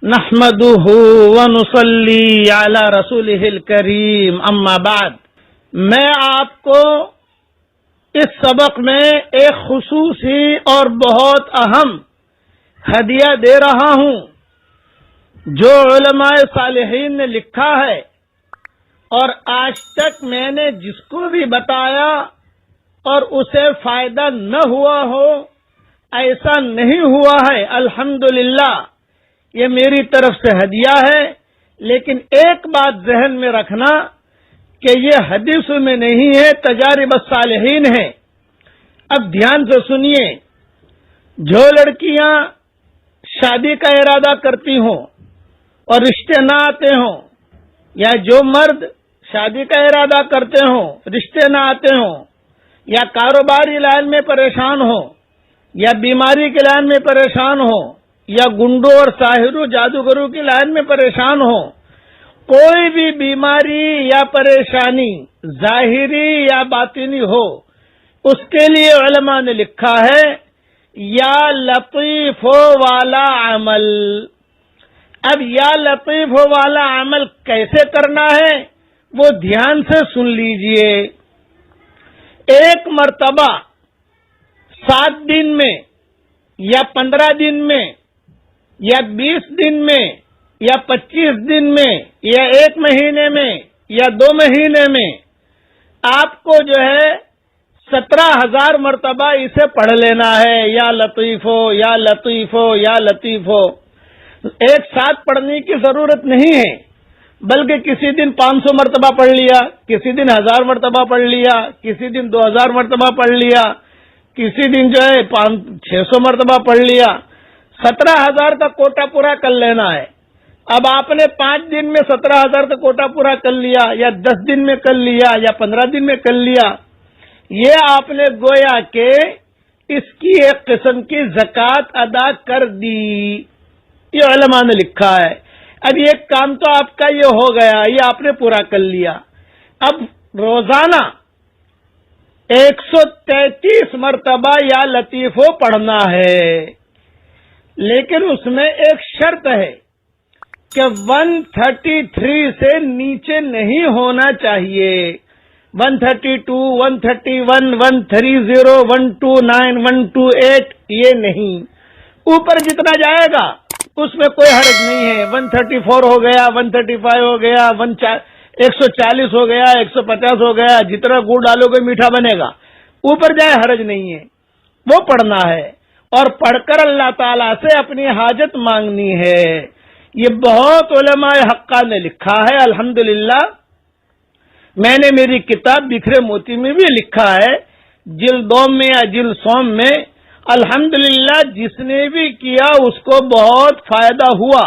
نحمده ونصلي على رسوله الكريم اما بعد. میں آپ کو اس سبق میں ایک خصوصی اور بہت اہم ہدیہ دے رہا ہوں جو علماء صالحین نے لکھا ہے، اور آج تک میں نے جس کو بھی بتایا اور اسے فائدہ نہ ہوا ہو، ایسا نہیں ہوا ہے. الحمدللہ یہ میری طرف سے ہدیہ ہے. لیکن ایک بات ذہن میں رکھنا کہ یہ حدیث میں نہیں ہے، تجارب الصالحین ہے. اب دھیان سے سنیے. جو لڑکیاں شادی کا ارادہ کرتی ہوں اور رشتے نہ آتے ہوں، یا جو مرد شادی کا ارادہ کرتے ہوں رشتے نہ آتے ہوں، یا کاروباری لائن میں پریشان ہوں، یا بیماری کی لائن میں پریشان ہوں، یا گنڈوں اور ساحروں جادوگروں کی لائن میں پریشان ہوں، کوئی بھی بیماری یا پریشانی ظاہری یا باطنی ہو، اس کے لیے علماء نے لکھا ہے یا لطیف والا عمل. اب یا لطیف والا عمل کیسے کرنا ہے وہ دھیان سے سن لیجئے. ایک مرتبہ 7 دن میں یا 15 دن میں یا 20 دن میں یا 25 دن میں یا 1 مہینے میں یا 2 مہینے میں آپ کو جو ہے 17,000 مرتبہ اسے پڑھ لینا ہے. یا لطیف ہو یا لطیف ہو یا لطیف ہو. ایک ساتھ پڑھنے کی ضرورت نہیں ہے، بلکہ کسی دن 500 مرتبہ پڑھ لیا، کسی دن 1000 مرتبہ پڑھ لیا، کسی دن 2000 مرتبہ پڑھ لیا، کسی دن جو ہے 600 مرتبہ پڑھ لیا. 17,000 کا کوٹا پورا کر لینا ہے. اب آپ نے 5 دن میں 17,000 کا کوٹا پورا کر لیا، یا 10 دن میں کر لیا، یا 15 دن میں کر لیا. یہ آپ نے گویا کہ اس کی ایک قسم کی زکوٰۃ ادا کر دی. یہ علماء نے لکھا ہے. اب یہ کام تو آپ کا یہ ہو گیا، یہ آپ نے پورا کر لیا. اب روزانہ 133 مرتبہ یا لطیفو پڑھنا ہے. لیکن اس میں ایک شرط ہے کہ 133 سے نیچے نہیں ہونا چاہیے. 132, 131, 130, 129, 128 یہ نہیں. اوپر جتنا جائے گا اس میں کوئی حرج نہیں ہے. 134 ہو گیا، 135 ہو گیا، 140 ہو گیا، 150 ہو گیا، جتنا گڑ ڈالو گے میٹھا بنے گا. اوپر جائے حرج نہیں ہے، وہ پڑھنا ہے. اور پڑھ کر اللہ تعالیٰ سے اپنی حاجت مانگنی ہے. یہ بہت علماء حقہ نے لکھا ہے. الحمدللہ میں نے میری کتاب بکھرے موتی میں بھی لکھا ہے، جلد 2 میں یا جلد 100 میں. الحمدللہ جس نے بھی کیا اس کو بہت فائدہ ہوا.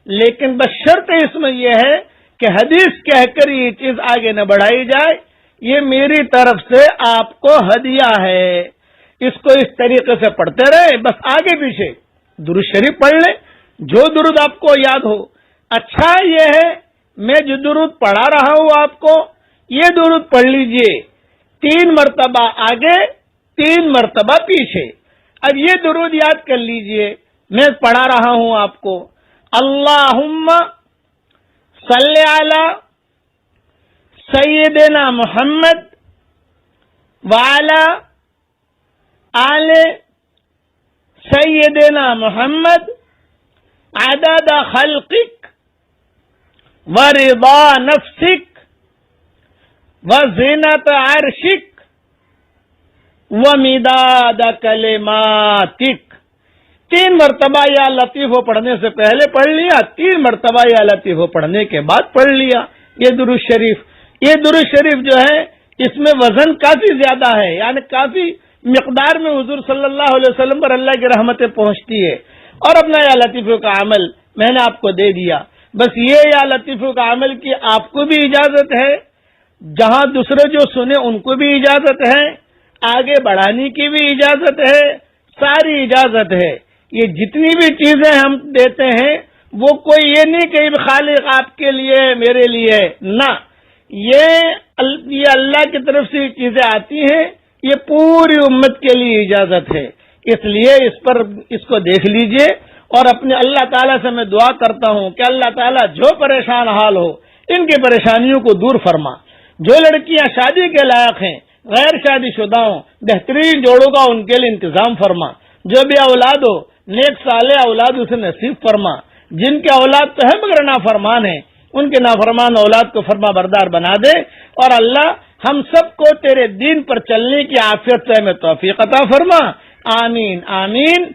لیکن بس شرط اس میں یہ ہے کہ حدیث کہہ کر یہ چیز آگے نہ بڑھائی جائے. یہ میری طرف سے آپ کو ہدیہ ہے. اس کو اس طریقے سے پڑھتے رہے، بس آگے پیچھے درود شریف پڑھ لیں جو درود آپ کو یاد ہو. اچھا یہ ہے میں جو درود پڑھا رہا ہوں آپ کو، یہ درود پڑھ لیجئے 3 مرتبہ آگے 3 مرتبہ پیچھے. اب یہ درود یاد کر لیجئے، میں پڑھا رہا ہوں آپ کو. اللہم صلی علی سیدنا محمد وعلی آل سیدنا محمد عدد خلقک ورضا نفسک وزینت عرشک ومداد کلماتک. 3 مرتبہ یا لطیفو پڑھنے سے پہلے پڑھ لیا، 3 مرتبہ یا لطیفو پڑھنے کے بعد پڑھ لیا. یہ درود شریف، یہ درود شریف جو ہے اس میں وزن کافی زیادہ ہے، یعنی کافی مقدار میں حضور صلی اللہ علیہ وسلم پر اللہ کی رحمتیں پہنچتی ہے. اور اپنا یا لطیفو کا عمل میں نے آپ کو دے دیا. بس یہ یا لطیفو کا عمل کی آپ کو بھی اجازت ہے، جہاں دوسرے جو سنے ان کو بھی اجازت ہے، آگے بڑھانے کی بھی اجازت ہے، ساری اجازت ہے. یہ جتنی بھی چیزیں ہم دیتے ہیں وہ کوئی یہ نہیں کہ خالق آپ کے لیے میرے لیے، نہ، یہ اللہ کی طرف سے چیزیں آتی ہیں، یہ پوری امت کے لیے اجازت ہے. اس لیے اس کو دیکھ لیجئے اور اپنے اللہ تعالیٰ سے میں دعا کرتا ہوں کہ اللہ تعالیٰ جو پریشان حال ہو ان کی پریشانیوں کو دور فرما. جو لڑکیاں شادی کے لائق ہیں غیر شادی شدہ ہوں بہترین جوڑوں کا ان کے لیے انتظام فرما. جو بھی اولاد ہو نیک صالح اولاد اسے نصیب فرما. جن کے اولاد تو ہے مگر نافرمان ہیں ان کے نافرمان اولاد کو فرما بردار بنا دے. اور اللہ ہم سب کو تیرے دین پر چلنے کی عافیت سے ہمیں توفیق عطا فرما. آمین آمین.